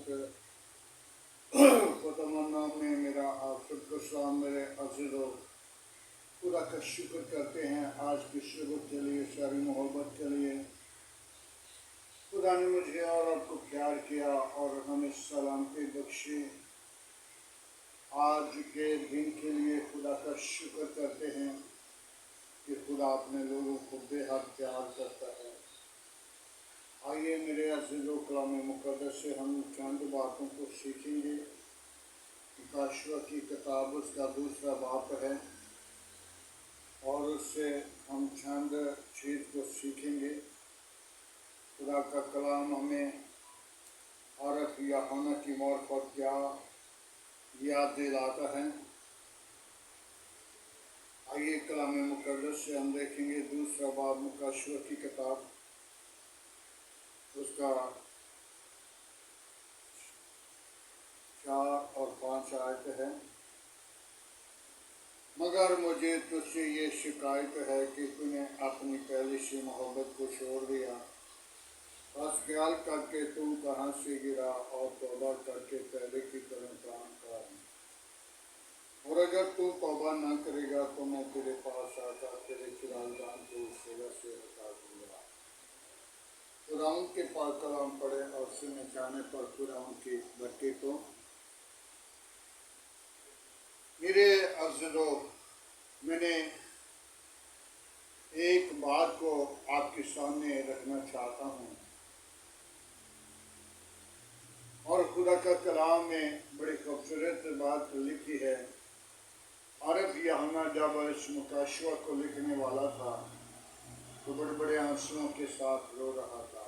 वक्त खुदावंद में मेरा आप सबको सलाम। मेरे अज़ीज़ों, खुदा का शुक्र करते हैं आज की सुबह के लिए, सारी मोहब्बत के लिए। खुदा ने मुझे और आपको प्यार किया और हमें सलामती बख्शी। आज के दिन के लिए खुदा का शुक्र करते हैं कि खुदा अपने लोगों को बेहद प्यार करता है। आइए मेरे अज़ीज़ों, कलाम मुक़द्दस से हम चंद बातों को सीखेंगे। मुकाशवा की किताब उसका दूसरा बाप है और उससे हम चंद चीज़ को सीखेंगे। खुदा का कलाम हमें औरत यूहन्ना की मौत पर क्या याद दिलाता है। आइए कलाम मुक़द्दस से हम देखेंगे दूसरा बाब मुकाशवा की किताब उसका 4 और 5 आयत है। मगर मुझे तुझसे ये शिकायत है कि तूने अपनी पहली सी मोहब्बत को छोड़ दिया। बस ख्याल करके तू कहाँ से गिरा और तौबा करके पहले की तरह काम कर। और अगर तू तौबा न करेगा तो मैं तेरे पास आकर तेरे चिरागदान को उस जगह से हटा दूंगा। खुदावंद के पाक कलाम पढ़े और सुनने जाने पर खुदावंद की बरकत को मेरे अज़ीज़ों, मैंने एक बात को आपके सामने रखना चाहता हूँ और खुदा का कलाम में बड़ी खूबसूरत बात लिखी है। औरत यूहन्ना जब इस मुकाशवा को लिखने वाला था तो बड़े बड़े आंसुओं के साथ रो रहा था,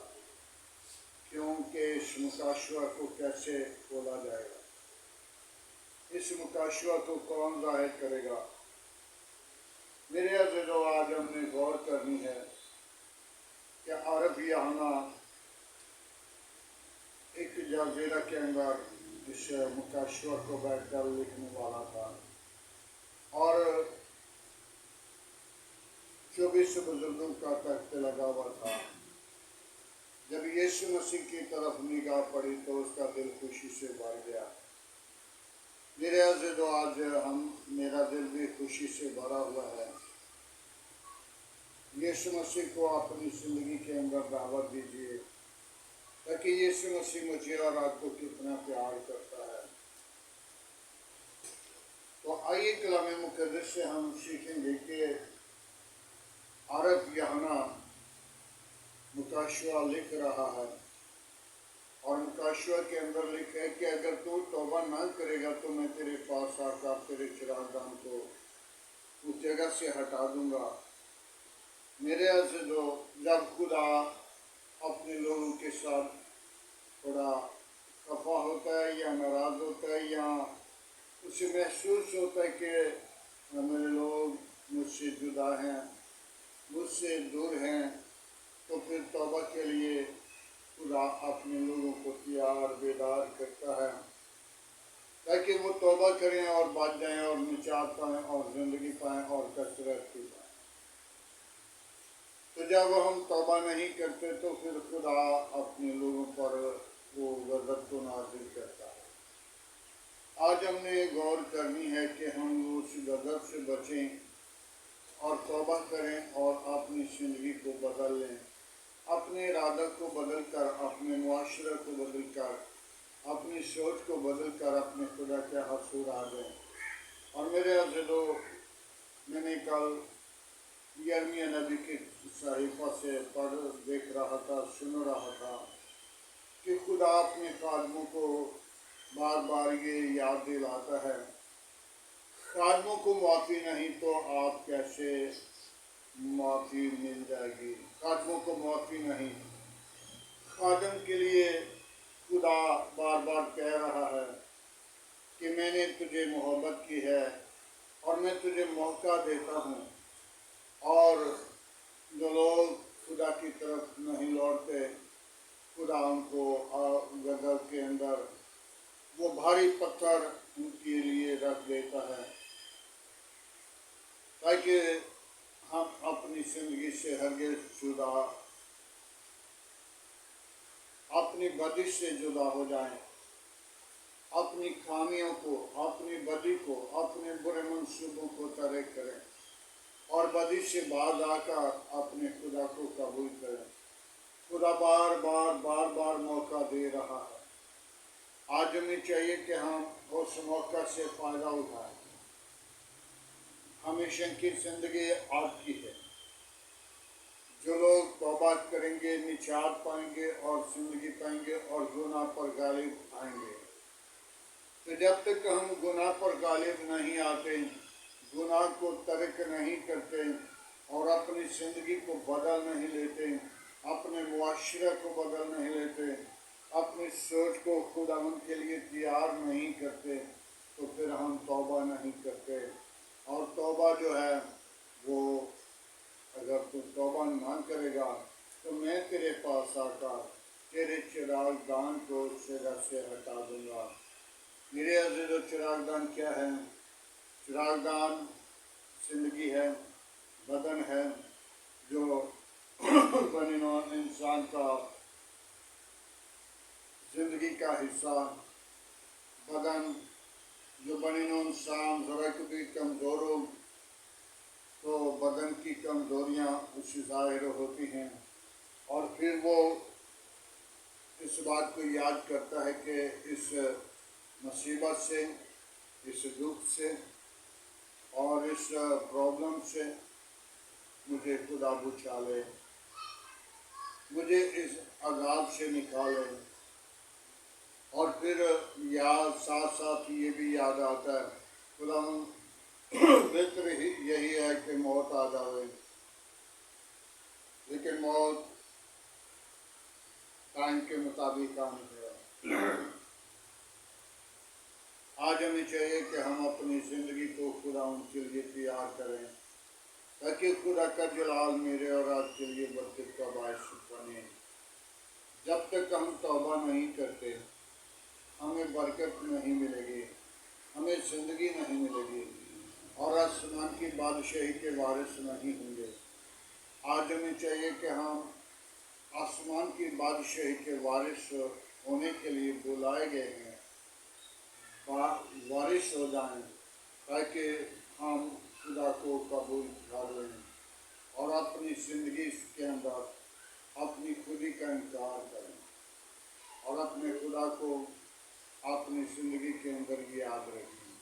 क्योंकि इस मुकाशवा को कैसे बोला जाएगा, इस मुकाशवा को कौन जाहिर करेगा। मेरे अज़ीज़ों, आज हमने गौर करनी है कि औरत यूहन्ना एक जज़ीरा के अंदर इस मुकाशवा को बैठकर लिखने वाला था और 24 बुजुर्गों का तख्त लगा हुआ था। जब यीशु मसीह की तरफ निगाह पड़ी तो उसका दिल खुशी से भर गया। मेरे अज़ीज़ों, आज मेरा दिल भी खुशी से भरा हुआ है। यीशु मसीह को अपनी ज़िंदगी के अंदर दावत दीजिए ताकि यीशु मसीह मुझे और आपको कितना प्यार करता है। तो आइए कलाम मुक़द्दस से हम सीखेंगे कि औरत यूहन्ना मुकाशवा लिख रहा है और मुकाशवा के अंदर लिखा है कि अगर तू तौबा ना करेगा तो मैं तेरे पास आकर तेरे चिरागदान को उस जगह से हटा दूंगा। मेरे अज़ीज़ों, जब खुदा अपने लोगों के साथ थोड़ा खफा होता है या नाराज़ होता है या उसे महसूस होता है कि मेरे लोग मुझसे जुदा हैं, मुझसे दूर हैं, तो फिर तौबा के लिए खुदा अपने लोगों को तैयार बेदार करता है ताकि वो तौबा करें और बच जाएं और निजात पाएँ और ज़िंदगी पाएँ और कसरत की पाएँ। तो जब हम तौबा नहीं करते तो फिर खुदा अपने लोगों पर वो गज़ब को नाज़िल करता है। आज हमने गौर करनी है कि हम उस गज़ब से बचें और तौबा करें और अपनी ज़िंदगी को बदल लें, अपने इरादा को बदल कर, अपने मुआशरे को बदल कर, अपनी सोच को बदल कर अपने खुदा के हसूर आ जाएं। और मेरे अज़ीज़ों, मैंने कल यिर्मयाह नबी के सहीफ़ा से पढ़ देख रहा था, सुन रहा था कि खुदा अपने खादमों को बार बार ये याद दिलाता है, खादमों को माफ़ी नहीं तो आप कैसे माफ़ी मिल जाएगी। खादमों को माफ़ी नहीं, खादम के लिए खुदा बार बार कह रहा है कि मैंने तुझे मोहब्बत की है और मैं तुझे मौका देता हूँ। और जो लोग खुदा की तरफ नहीं लौटते, खुदा उनको गज़ब के अंदर वो भारी पत्थर उनके लिए रख देता है ताकि हम अपनी ज़िंदगी से हरगिज़ जुदा, अपनी बदिश से जुदा हो जाएं अपनी खामियों को, अपनी बदी को, अपने बुरे मंसूबों को तर्क करें और बदी से बाज आकर अपने खुदा को कबूल करें। खुदा बार बार मौका दे रहा है। आज हमें चाहिए कि हम उस मौका से फ़ायदा उठाएं। हमेशा की ज़िंदगी आपकी है। जो लोग तौबा करेंगे निजात पाएंगे और ज़िंदगी पाएंगे और गुनाह पर गालिब आएंगे। तो जब तक हम गुनाह पर गालिब नहीं आते, गुनाह को तर्क नहीं करते और अपनी ज़िंदगी को बदल नहीं लेते, अपने मुआशरे को बदल नहीं लेते, अपनी सोच को खुदावंद के लिए तैयार नहीं करते, तो फिर हम तौबा नहीं करते। और तौबा जो है वो, अगर तू तौबा ना करेगा तो मैं तेरे पास आकर तेरे चिरागदान को सिरा से हटा दूंगा। मेरे अज़ीज़ो, चिरागदान क्या है? चिरागदान ज़िंदगी है, बदन है, जो बनिनो इंसान का ज़िंदगी का हिस्सा। बदन जो बनिनो इंसान ज़रा कभी कमज़ोर हो तो बदन की कमज़ोरियाँ उससे ज़ाहिर होती हैं और फिर वो इस बात को याद करता है कि इस मुसीबत से, इस दुख से और इस प्रॉब्लम से मुझे खुदा बचा ले, मुझे इस अज़ाब से निकाले। और फिर याद साथ साथ ये भी याद आता है, खुदा बेहतर ही यही है कि मौत आ जाए, लेकिन मौत टाइम के मुताबिक आनी है। आज हमें चाहिए कि हम अपनी ज़िंदगी को खुदा उनके लिए तैयार करें, ताकि खुदा का जलाल मेरे और आपके लिए बरकत का बायस बने। जब तक हम तौबा नहीं करते, हमें बरकत नहीं मिलेगी, हमें ज़िंदगी नहीं मिलेगी और आसमान की बादशाही के वारिस नहीं होंगे। आज हमें चाहिए कि हम आसमान की बादशाही के वारिस होने के लिए बुलाए गए हैं, वारिस हो जाएं, ताकि हम खुदा को कबूल कर लें और अपनी ज़िंदगी के अंदर अपनी खुदी का इनकार करें और अपने खुदा को अपनी ज़िंदगी के अंदर याद रखें,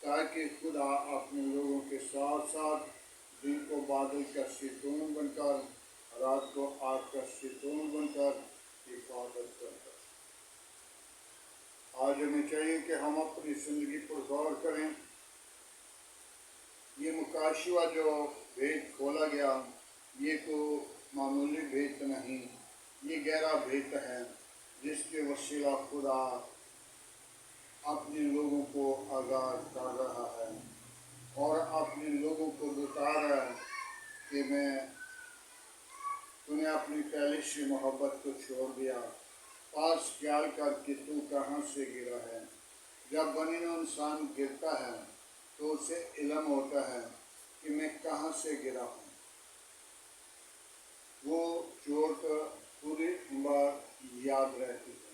ताकि खुदा अपने लोगों के साथ साथ दिन को बादल का सितून बनकर, रात को आग का सितून बनकर हिफाजत करता है। आज हमें चाहिए कि हम अपनी ज़िंदगी पर गौर करें। ये मुकाशवा जो भेद खोला गया, ये तो मामूली भेद नहीं, ये गहरा भेद है, जिसके वसीला खुदा अपने लोगों को आगाज़ कर रहा है और अपने लोगों को बता रहा है कि तूने अपनी पहली सी मोहब्बत को छोड़ दिया। पास ख्याल कर कि तू कहाँ से गिरा है। जब बनिनो इंसान गिरता है तो उसे इल्म होता है कि मैं कहाँ से गिरा हूँ। वो चोट पूरी उम्र याद रहती है।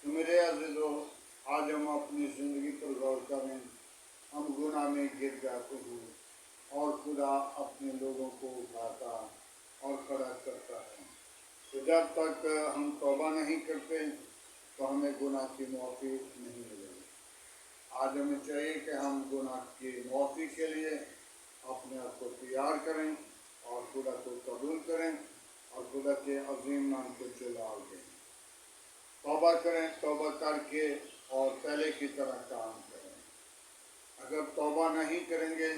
तो मेरे अज़ीज़ों, आज हम अपनी ज़िंदगी पर गौर करें। हम गुनाह में गिर जाते हैं और खुदा अपने लोगों को उठाता और खड़ा करता है। तो जब तक हम तौबा नहीं करते तो हमें गुनाह की माफ़ी नहीं मिलेगी। आज हमें चाहिए कि हम गुनाह की माफ़ी के लिए अपने आप को तैयार करें और खुदा को कबूल करें और खुदा के अजीम नाम को जलाल दें। तौबा करें, तौबा करके और पहले की तरह काम करें। अगर तौबा नहीं करेंगे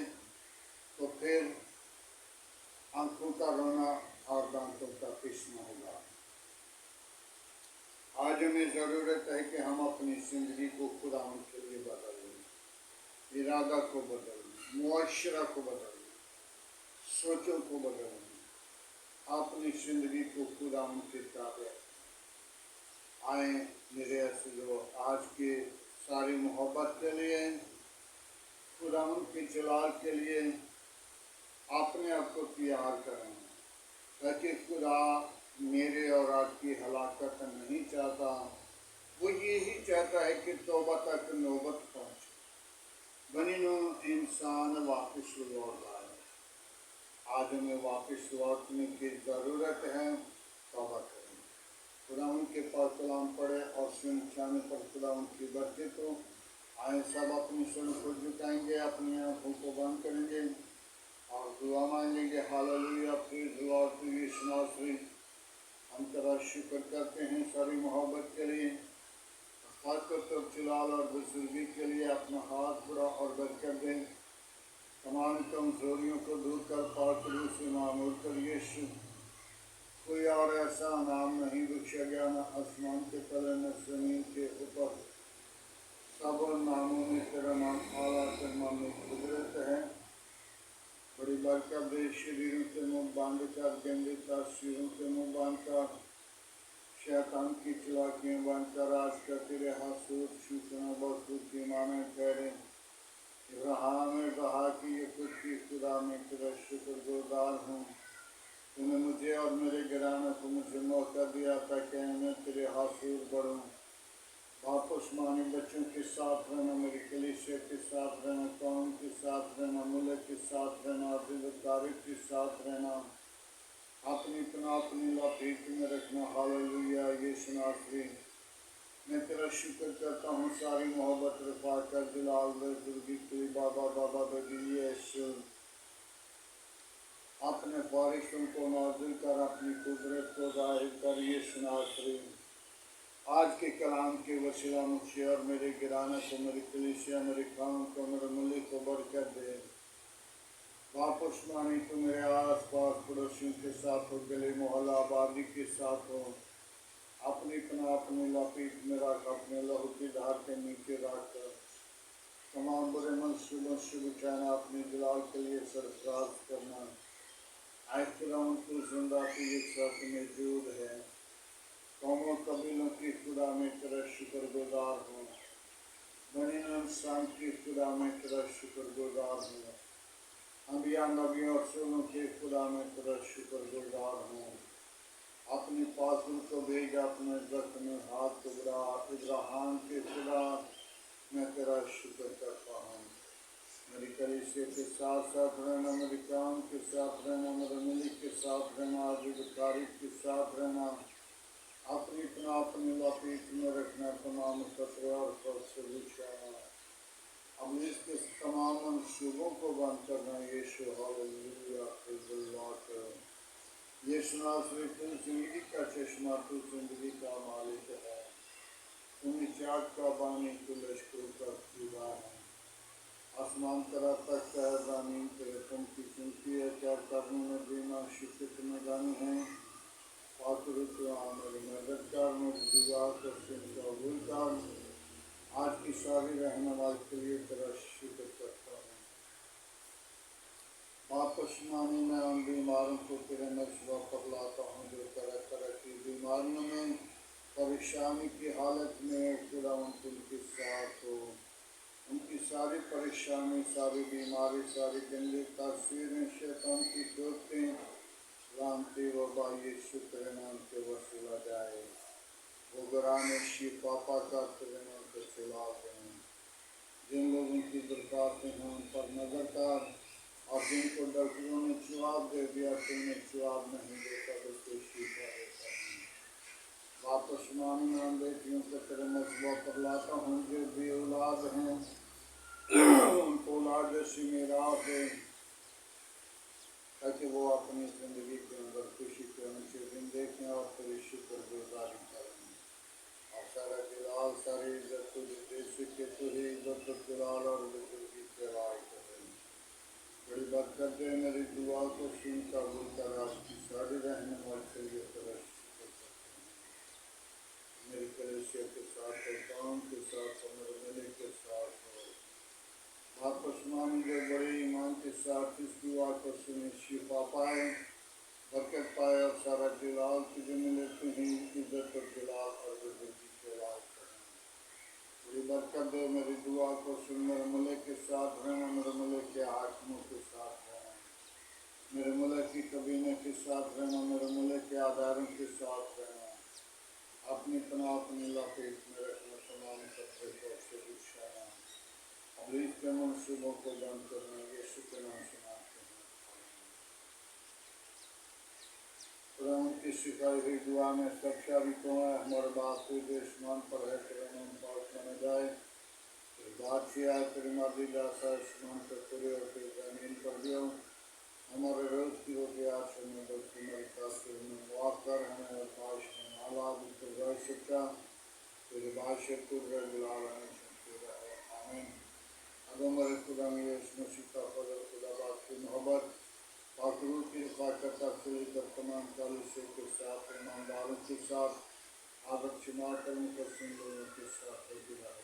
तो फिर आंखों का रोना और दांतों का पिसना होगा। आज हमें ज़रूरत है कि हम अपनी ज़िंदगी को खुदा के लिए बदलें, इरादा को बदलें, मुआशरा को बदलें, सोचों को बदलें, अपनी ज़िंदगी को खुदा के ताबे आए। मेरे अज़ीज़ों, आज की सारी मोहब्बत के लिए, खुदा के जलाल के लिए अपने आप को तैयार करें, ताकि खुदा मेरे और आपकी हलाकत नहीं चाहता, وہ یہی چاہتا ہے کہ توبہ تک نوبت پہنچے، بنینو انسان واپس لوٹ آئے۔ آج ہمیں واپس لوٹنے کی ضرورت ہے، توبہ کریں، خدا ان کے پاس کلام پڑھے اور سنچانے پر خدا ان کی برکت ہو۔ آئیں سب اپنی سروں کو جھکائیں گے، اپنی آنکھوں کو بند کریں گے اور دعا مانگیں گے۔ ہاللیلویہ، پریز دی لارڈ ٹو یسوع ناصری۔ ہم تیرا شکر کرتے ہیں ساری محبت کے لیے، خاص طور پر جلال اور بزرگی کے لیے۔ اپنا ہاتھ بڑھا اور برکت دیں، تمام کمزوریوں کو دور کر، پاک روح سے معمور کر یسوع۔ کوئی اور ایسا نام نہیں بخشا گیا، نہ آسمان کے تلے نہ زمین کے اوپر، سب ناموں میں تیرا نام اعلیٰ، تیرا نام میں قدرت ہے۔ بڑی برکت دے، شریروں کے منہ بند کر، گندے تاثیروں کے منہ بند کر، شیطان کی چلاکیاں بند کر۔ آج کا تیرے حسود شکرانہ بخود کی مانے ٹھہرے۔ ابراہیم نے کہا کہ یہ خود کی خدا میں تیرا شکر گزار ہوں، تو نے مجھے اور میرے گھرانے کو مجھے موقع دیا تاکہ میں تیرے حسود بڑھوں۔ باپ عثمانی بچوں کے ساتھ رہنا، میری کلیسیا کے ساتھ رہنا، قوم کے ساتھ رہنا، ملک کے ساتھ رہنا، عبدالکاری کے ساتھ رہنا، اپنی پناہ اپنی لپیٹ میں رکھنا۔ ہاللیلویہ، یسوع ناصری۔ میں تیرا شکر کرتا ہوں ساری محبت رفا کر، جلال بزرگی تیری بابا بابا بدی یسوع۔ اپنے فارشوں کو نازل کر، اپنی قدرت کو ظاہر کر یسوع ناصری۔ آج کے کلام کے وسیلہ مجھے اور میرے گھرانے کو، میری کلیسیا، میرے قوم کو، میرے ملک کو برکت دے۔ باپ عثمانی تو میرے آس پاس پڑوسیوں کے ساتھ ہو، گلی محلہ آبادی کے ساتھ ہو، اپنی پناہ اپنی لپیٹ میں رکھ، اپنے لہو کی دھار کے نیچے رکھ کر تمام برے منصوبوں سے بچانا، اپنے جلال کے لیے سرفراز کرنا۔ اے خداوند، تو زندہ کی ایک ساتھ موجود ہے، قوموں قبیلوں کی خدا میں تیرا شکر گزار ہوں، بنی انسان کی خدا میں تیرا شکر گزار ہوں، انبیاء نبیوں اور رسولوں کے خدا میں تیرا شکر گزار ہوں۔ اپنی فاضل کو بھیج، اپنے زخمی ہاتھ کو بڑھا، ابراہیم کے خدا میں تیرا شکر کرتا ہوں۔ میری کلیسیا کے ساتھ ساتھ رہنا، میری قوم کے ساتھ رہنا، میرے ملک کے ساتھ رہنا، عبدالکاری کے ساتھ رہنا، اپنی پناہ اپنی لپیٹ میں رکھنا، تمام خطرے اور خوف سے بچانا، ابلیس کے تمام منصوبوں کو بند کرنا۔ یسوع، ہاللیلویہ، پریز دی لارڈ۔ یسوع ناصری، تو زندگی کا چشمہ، تو زندگی کا مالک ہے، تو نجات کا بانی، تو لشکروں کا خدا ہے۔ آسمان تیرا تخت ہے، زمین تیرے تن کی چونکی ہے، کیا کرنے میں دینا شکر میں گانی ہے۔ پاک روح تو میری مدد کر، میری دعا کو سن قبول کر۔ آج کی ساری رہنمائی کے لیے تیرا شکر کرتا ہوں۔ باپ عثمانی، میں ان بیماروں کو تیرے نشبہ پر لاتا ہوں جو طرح طرح کی بیماریوں میں، پریشانی کی حالت میں، خداوند ان کے ساتھ ہو۔ ان کی ساری پریشانی، ساری بیماری، ساری گندی تاثیریں، شیطان کی ٹوٹیں، لعنتی وبا یسوع تیرے نام کے وسیلہ جائے۔ وہ گھرانے شفا پا کر تیرے نام کے چلا دیں۔ جن لوگوں کی درخواستیں ہیں ان پر نظر کر، اور جن کو ڈاکٹروں نے جواب دے دیا، تم نے جواب نہیں دیتا، بلکہ شفا دیتا ہے۔ باپ عثمانی، میں ان بیٹیوں کو تیرے مذبح پر لاتا ہوں جو بے اولاد ہیں، ان کو اولاد جیسی میراث دے، تاکہ وہ اپنی زندگی کے اندر خوشی کے اونچے دن دیکھیں اور تیری شکر گزاری کریں۔ اور سارا جلال، ساری عزت تجھے دے سکے، تو ہی عزت و جلال اور بزرگی کے لائق ہے۔ بڑی برکت دے، میری دعا کو سن قبول کر، آپ کی ساری رہنمائی کے لیے تیرا شکر کرتا ہوں۔ میری کلیسیا کے ساتھ ہو، قوم کے ساتھ ہو، میرے ملک کے ساتھ ہو۔ باپ عثمانی جو بڑے ایمان کے ساتھ اس دعا کو سنے، شفا پائے، برکت پائے، اور سارا جلال تجھے ملے، تو ہی عزت و جلال اور بزرگی کے لائق ہے۔ بڑی برکت دے، میری دعا کو سن، میرے ملک کے ساتھ رہنا، میرے ملک کے حاکموں کے ساتھ رہنا، میرے ملک کی کابینہ کے ساتھ رہنا، میرے ملک کے اداروں کے ساتھ رہنا، اپنی پناہ اپنی لپیٹ میں رکھنا۔ तमाम सत्य और से दुष्टाना अब्रीत के मनसूबों को बंद करना यीशु के नाम से मांगते हैं। खुदा उनकी सिखाई हुई दुआ में सच्चा भी तो है हमारे बाप को जो आसमान पर है तेरा नाम पाक माना जाए तेरी बात से आए तेरी मर्जी जैसा आसमान पर करे और तेरी जमीन पर भी हो हमारे रोज की रोटी आज हमें बल्कि हमारे पास से हमें मुआफ कर हमें और पाश में नाला बिल्कुल सच्चा तेरे बादशाह कुदरत बिलाल हमें सुनते रहे आमीन। अब हमारे खुदा में यीशु मसीह का फजल खुदा बाप की मोहब्बत पाकरू की हिफाजत से लेकर तमाम चालीसों के साथ ईमानदारों के साथ आदत शुमार करने पर सुन लोगों के साथ होती रहे